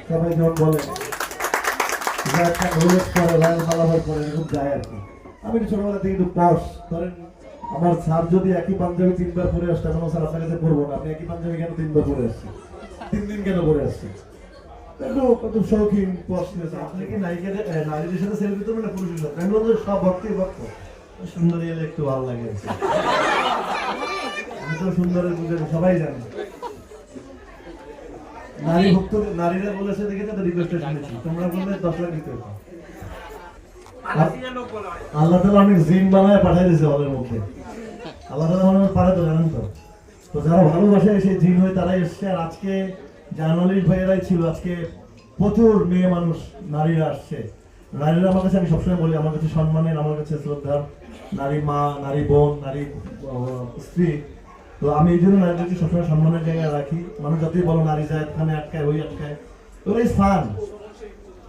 সবাই যখন বলে একটা রোলেক্স পরে রয়্যাল মালাবার পরে এরকম যায় আর কি। আমি ছোটবেলা থেকে একটু পশ, ধরেন আমার স্যার যদি একই পাঞ্জাবি 3 বার পরে আসতে, এখন স্যার আপনার কাছে পড়বো না, আপনি একই পাঞ্জাবি কেন 3 বার পরে আসছেন, 3 দিন কেন পরে আসছেন, একটু শৌখিন পশনেস। আপনি কি নারীদের সাথে সেলফি তুলবেন না পুরুষের সাথে? আমি বলবো সব ভক্তি ভক্ত, সুন্দরী এলে একটু ভালো লাগে। আমি তো সুন্দরের বুঝেন সবাই জানে। নারী ভক্ত নারীরা বলেছে দেখে তো রিকোয়েস্টটা শুনেছি, তোমরা বললে 10 লাখ দিতে হবে। আল্লাহ তাআলা অনেক জিন বানায় পাঠিয়ে দিয়েছে হলের মধ্যে। আল্লাহ তাআলা আমাদের পারে তো জানেন তো। তো যারা ভালোবাসে সেই জিন হয়ে তারাই এসছে। আর আজকে জার্নালিস্ট ভাইয়েরাই ছিল, আজকে প্রচুর মেয়ে মানুষ নারীরা আসছে। নারীরা আমার কাছে, আমি সবসময় বলি, আমার কাছে সম্মানের, আমার কাছে শ্রদ্ধার, নারী মা, নারী বোন, নারী স্ত্রী। তো আমি এই জন্য নারীদেরকে সবসময় সম্মানের জায়গায় রাখি। মানুষ যতই বলো নারী যায় এখানে আটকায়, ওই আটকায়, ওরা ইজ ফান।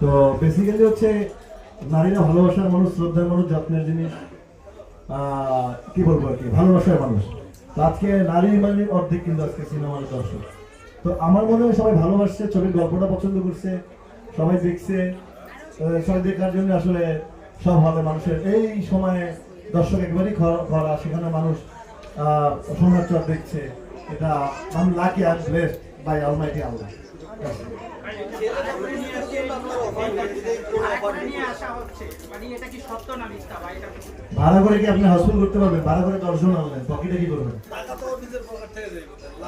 তো বেসিক্যালি হচ্ছে নারীরা ভালোবাসার মানুষ, শ্রদ্ধার মানুষ, যত্নের জিনিস, কি বলবো আর কি, ভালোবাসার মানুষ। তো আজকে নারী মানে অর্ধেক কিন্তু আজকে সিনেমার দর্শক। তো আমার মনে হয় সবাই ভালোবাসছে, ছবির গল্পটা পছন্দ করছে, সবাই দেখছে। সবাই দেখার জন্য আসলে সব হবে মানুষের এই সময়ে দর্শক একবারই খরা, সেখানে মানুষ সোনার চর দেখছে। এটা আমি lucky, I am blessed by almighty Allah. ভাড়া করে কি আপনি হাউসফুল করতে পারবেন? ভাড়া করে 10 জন আনলেন, পকেটে কি করবেন?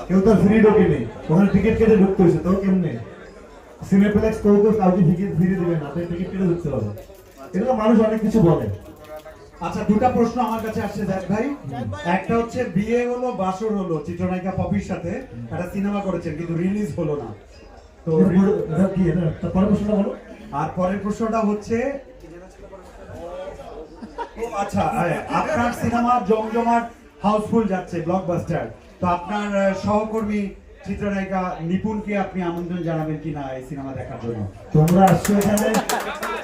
কেউ তো ফ্রি ঢোকে নেই, ওখানে টিকিট কেটে ঢুকতে হয়েছে, তো কেমনে সিনেপ্লেক্স কাউকে টিকিট ফ্রি দেবে না, আপনি টিকিট কেটে ঢুকতে হবে। এগুলো মানুষ অনেক কিছু বলে। আচ্ছা, দুটা প্রশ্ন আমার কাছে আসছে জাক ভাই। একটা হচ্ছে বিয়ে হলো, বাসর হলো, চিত্রনায়িকা পপির সাথে একটা সিনেমা করেছেন কিন্তু রিলিজ হলো না, তো কি এটা পরের প্রশ্নটা বলো। আর পরের প্রশ্নটা হচ্ছে, আচ্ছা আপনার সিনেমা জমজমাট হাউসফুল যাচ্ছে, ব্লকবাস্টার, তো আপনার সহকর্মী চিত্রনায়িকা নিপুণকে আপনি আমন্ত্রণ জানাবেন কিনা এই সিনেমা দেখার জন্য? তোমরা আসছো এখানে,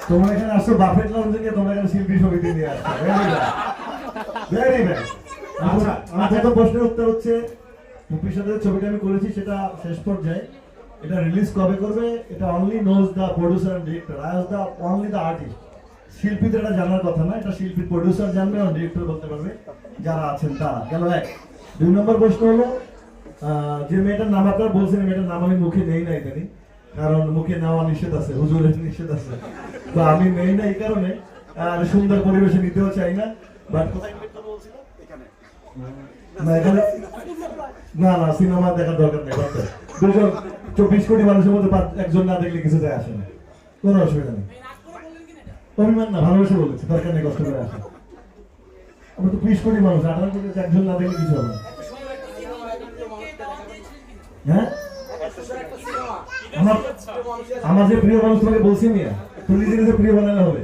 তোমরা এখানে আসছো বাফেট লঞ্চ থেকে, তোমরা এখানে শিল্পী সমিতি নিয়ে আসছো। Very bad. আচ্ছা, আমার প্রথম প্রশ্নের উত্তর হচ্ছে, মুপির সাথে ছবিটা আমি করেছি সেটা শেষ পর্যায়ে। এটা রিলিজ কবে করবে এটা only knows the producer and director, I was the only the artist. শিল্পীদের এটা জানার কথা না, এটা শিল্পীর প্রডিউসার জানবে আর ডিরেক্টর বলতে পারবে যারা আছেন তারা। গেল এক। 2 নম্বর প্রশ্ন হলো, যে মেয়েটার নাম আপনারা বলছেন, মেয়েটার নাম আমি মুখে নেই না ইদানি, কারণ মুখে নেওয়া নিষেধ আছে, হুজুরের নিষেধ আছে। তো আমি নেই না এই কারণে, আর সুন্দর পরিবেশে নিতেও চাই না। বাট কোথায় ইনভাইট করব বলছিলাম? এখানে না, এখানে না, না সিনেমা দেখার দরকার নেই। 24 কোটি মানুষের মধ্যে একজন না দেখলে কিছু যায় আসে না, কোনো অসুবিধা নেই। অভিমান না, ভালোবেসে বলেছে, দরকার নেই কষ্ট করে আসে। আমরা তো 20 কোটি মানুষ, 18 কোটি একজন না দেখলে কিছু হবে না। হ্যাঁ, আমার যে প্রিয় মানুষ তোমাকে বলছি মিয়া, তুমি নিজে প্রিয় বানালে হবে।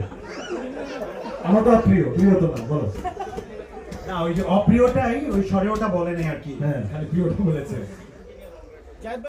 আমার তো প্রিয়, প্রিয় তো না, বলো না, ওই যে অপ্রিয়টাই ওই স্বরে ওটা বলেনি আর কি, হ্যাঁ, খালি প্রিয়টা বলেছে।